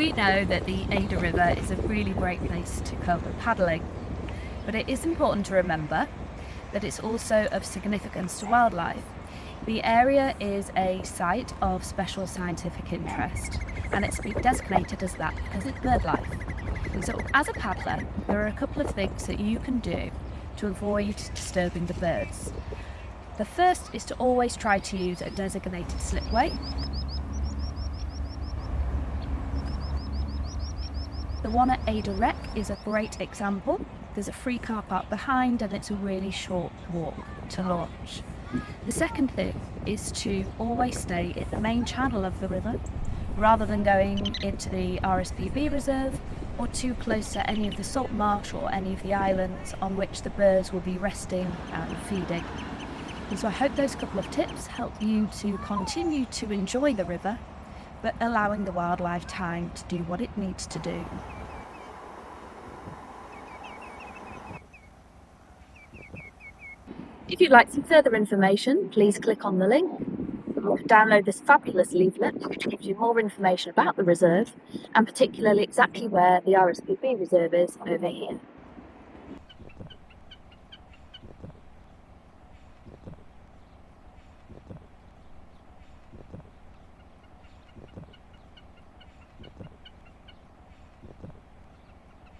We know that the Adur River is a really great place to come paddling, but it is important to remember that it's also of significance to wildlife. The area is a site of special scientific interest, and it's been designated as that because it's birdlife. And so as a paddler, there are a couple of things that you can do to avoid disturbing the birds. The first is to always try to use a designated slipway. The one at Adur Rec is a great example. There's a free car park behind and it's a really short walk to launch. The second thing is to always stay in the main channel of the river rather than going into the RSPB reserve or too close to any of the salt marsh or any of the islands on which the birds will be resting and feeding. And so I hope those couple of tips help you to continue to enjoy the river, but allowing the wildlife time to do what it needs to do. If you'd like some further information, please click on the link. You can download this fabulous leaflet which gives you more information about the reserve and particularly exactly where the RSPB reserve is over here.